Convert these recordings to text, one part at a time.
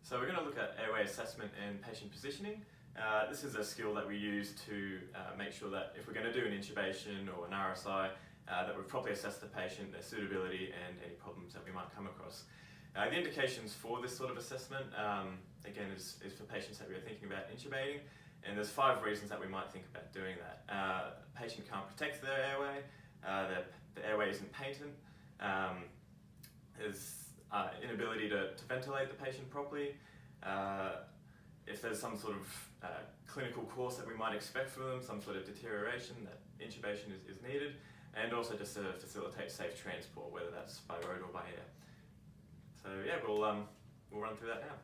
So we're going to look at airway assessment and patient positioning. This is a skill that we use to make sure that if we're going to do an intubation or an RSI, that we've properly assessed the patient, their suitability and any problems that we might come across. The indications for this sort of assessment, again, is for patients that we're thinking about intubating, and there's 5 reasons that we might think about doing that. The patient can't protect their airway, the airway isn't patent, there's inability to ventilate the patient properly, if there's some sort of clinical course that we might expect from them, some sort of deterioration, that intubation is needed, and also just to facilitate safe transport, whether that's by road or by air. So yeah, we'll run through that now.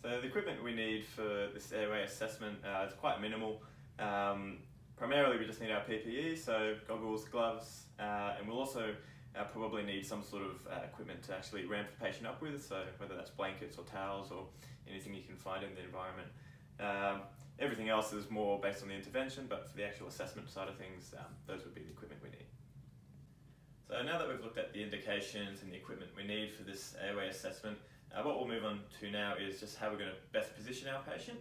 So the equipment we need for this airway assessment is quite minimal. Primarily we just need our PPE, so goggles, gloves, and we'll also probably need some sort of equipment to actually ramp the patient up with, so whether that's blankets or towels or anything you can find in the environment. Everything else is more based on the intervention, but for the actual assessment side of things, those would be the equipment we need. So now that we've looked at the indications and the equipment we need for this airway assessment, what we'll move on to now is just how we're going to best position our patient.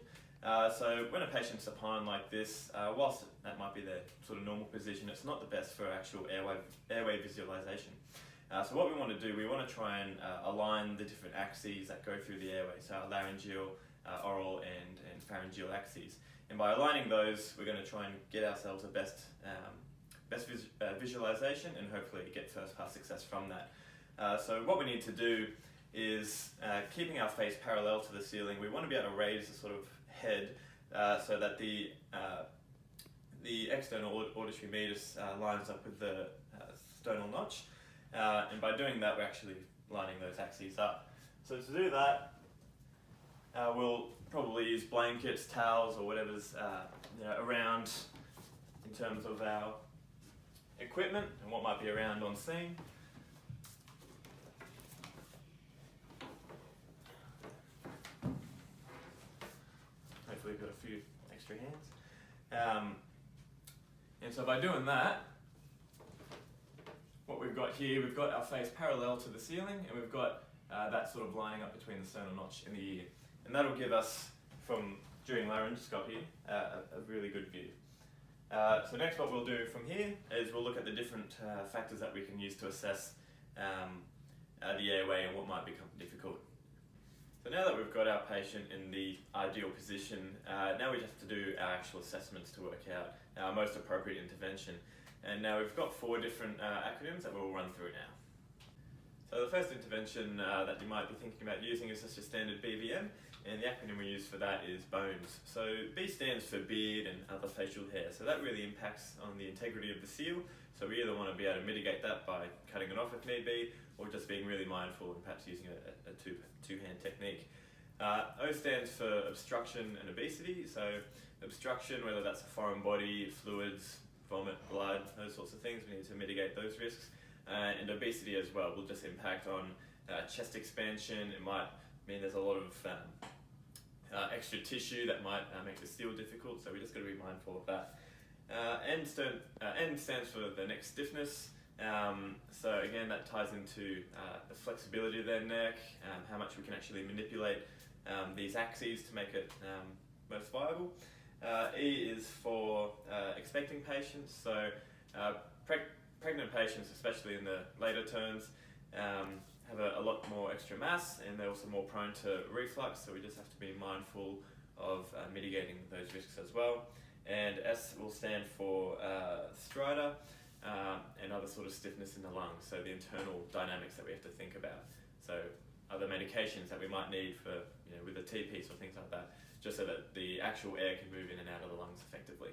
So when a patient's supine like this, whilst that might be their sort of normal position, it's not the best for actual airway visualization. So what we want to do, we want to try and align the different axes that go through the airway, so our laryngeal, oral and pharyngeal axes. And by aligning those, we're going to try and get ourselves the best visualization and hopefully get first pass success from that. So what we need to do is, keeping our face parallel to the ceiling, we want to be able to raise the sort of head so that the external auditory meatus lines up with the sternal notch, and by doing that we're actually lining those axes up. So to do that, we'll probably use blankets, towels or whatever's around in terms of our equipment and what might be around on scene. Hopefully we've got a few extra hands. And so by doing that, what we've got here, we've got our face parallel to the ceiling, and we've got that sort of lining up between the sternal notch and the ear. And that'll give us, during laryngoscopy, a really good view. So next what we'll do from here is we'll look at the different factors that we can use to assess the airway and what might become difficult. So now that we've got our patient in the ideal position, now we just have to do our actual assessments to work out our most appropriate intervention. And now we've got 4 different acronyms that we'll run through now. So the first intervention that you might be thinking about using is just your standard BVM, and the acronym we use for that is BONES. So B stands for beard and other facial hair, so that really impacts on the integrity of the seal. So we either want to be able to mitigate that by cutting it off if need be, or just being really mindful and perhaps using a two-hand technique. O stands for obstruction and obesity. So obstruction, whether that's a foreign body, fluids, vomit, blood, those sorts of things, we need to mitigate those risks. And obesity as well will just impact on chest expansion. It might mean there's a lot of extra tissue that might make the seal difficult, so we just got to be mindful of that. N stands for the neck stiffness. So again, that ties into the flexibility of their neck, how much we can actually manipulate these axes to make it most viable. E is for expecting patients. So pregnant patients, especially in the later terms, have a lot more extra mass, and they're also more prone to reflux, so we just have to be mindful of mitigating those risks as well. And S will stand for stridor and other sort of stiffness in the lungs, so the internal dynamics that we have to think about. So other medications that we might need for, with a T-piece or things like that, just so that the actual air can move in and out of the lungs effectively.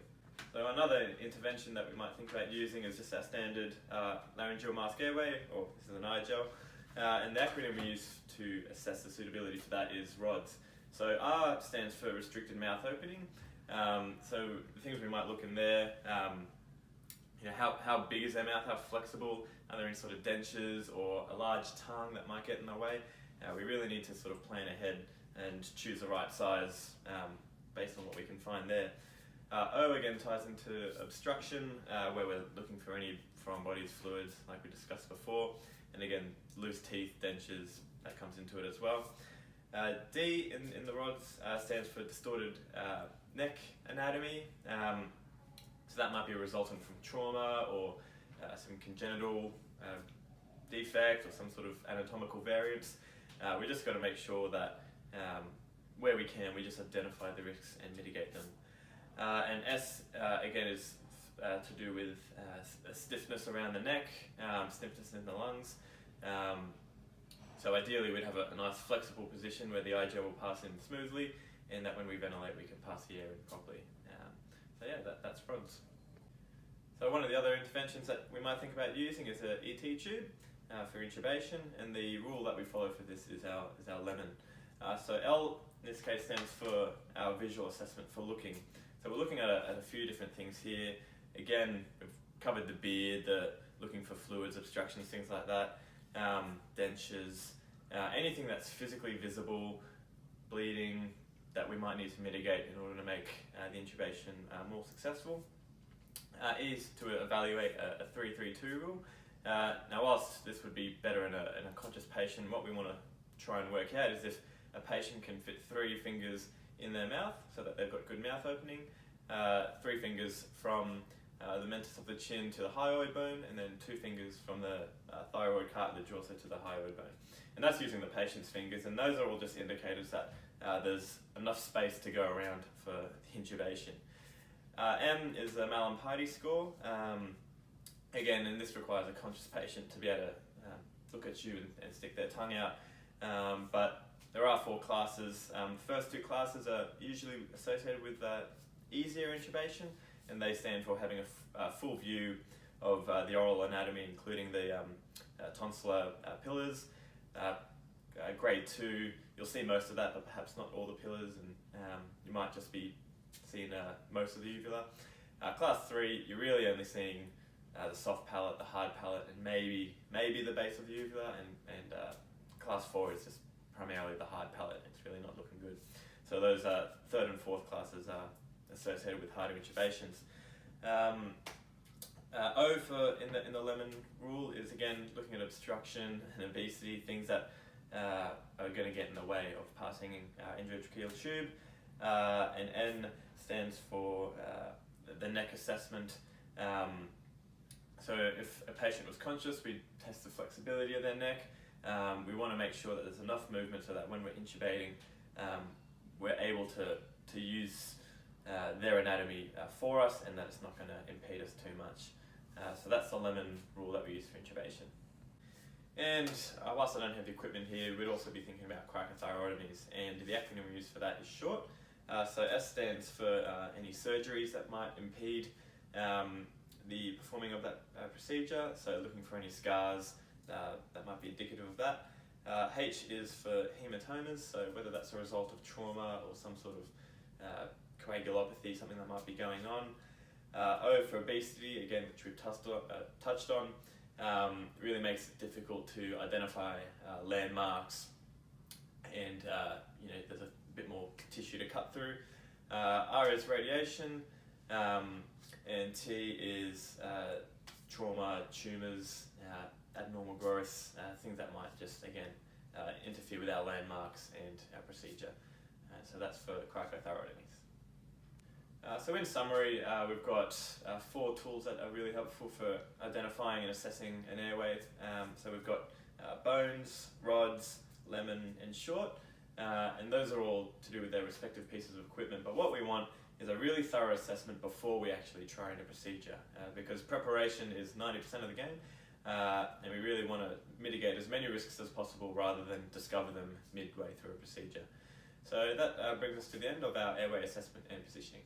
So another intervention that we might think about using is just our standard laryngeal mask airway, or this is an I-gel. And the acronym we use to assess the suitability for that is RODS. So R stands for restricted mouth opening. So the things we might look in there, how big is their mouth, how flexible, are there any sort of dentures or a large tongue that might get in the way? We really need to sort of plan ahead and choose the right size based on what we can find there. O again ties into obstruction, where we're looking for any foreign bodies, fluids, like we discussed before, and again, loose teeth, dentures, that comes into it as well. D in the rods stands for distorted neck anatomy. So that might be resultant from trauma or some congenital defect or some sort of anatomical variance. We just got to make sure that where we can, we just identify the risks and mitigate them. And S again is to do with stiffness around the neck, stiffness in the lungs. So ideally we'd have a nice flexible position where the IG will pass in smoothly, and that when we ventilate we can pass the air in properly. So yeah, that's rods. So one of the other interventions that we might think about using is an ET tube for intubation, and the rule that we follow for this is our lemon. So L in this case stands for our visual assessment for looking. So we're looking at a few different things here. Again, we've covered the beard, looking for fluids, obstructions, things like that, dentures, anything that's physically visible, bleeding, that we might need to mitigate in order to make the intubation more successful. E is to evaluate a 3-3-2 rule. Now whilst this would be better in a conscious patient, what we want to try and work out is if a patient can fit 3 fingers in their mouth so that they've got good mouth opening, 3 fingers from the mentis of the chin to the hyoid bone, and then 2 fingers from the thyroid cartilage also to the hyoid bone. And that's using the patient's fingers, and those are all just indicators that there's enough space to go around for the intubation. M is the Mallampati score. Again, and this requires a conscious patient to be able to look at you and stick their tongue out. But there are 4 classes. The first 2 classes are usually associated with easier intubation, and they stand for having a full view of the oral anatomy, including the tonsillar pillars. Grade 2, you'll see most of that, but perhaps not all the pillars, and you might just be seeing most of the uvula. Class 3, you're really only seeing the soft palate, the hard palate, and maybe the base of the uvula, and class 4 is just primarily the hard palate. It's really not looking good. So those 3rd and 4th classes are associated with harder intubations. O for in the lemon rule is again looking at obstruction and obesity, things that are going to get in the way of passing intratracheal tube. And N stands for the neck assessment. So if a patient was conscious, we test the flexibility of their neck. We want to make sure that there's enough movement so that when we're intubating, we're able to use their anatomy for us, and that it's not going to impede us too much. So that's the lemon rule that we use for intubation. And whilst I don't have the equipment here, we'd also be thinking about cricothyrotomies, and the acronym we use for that is short. So S stands for any surgeries that might impede the performing of that procedure, so looking for any scars that might be indicative of that. H is for hematomas, so whether that's a result of trauma or some sort of coagulopathy, something that might be going on. O for obesity, again, which we've touched on, really makes it difficult to identify landmarks, and there's a bit more tissue to cut through. R is radiation, and T is trauma, tumours, abnormal growth, things that might just, again, interfere with our landmarks and our procedure. So that's for cricothyrotomies. So in summary, we've got 4 tools that are really helpful for identifying and assessing an airway. So we've got bones, rods, lemon and short, and those are all to do with their respective pieces of equipment. But what we want is a really thorough assessment before we actually try in a procedure, because preparation is 90% of the game, and we really want to mitigate as many risks as possible rather than discover them midway through a procedure. So that brings us to the end of our airway assessment and positioning.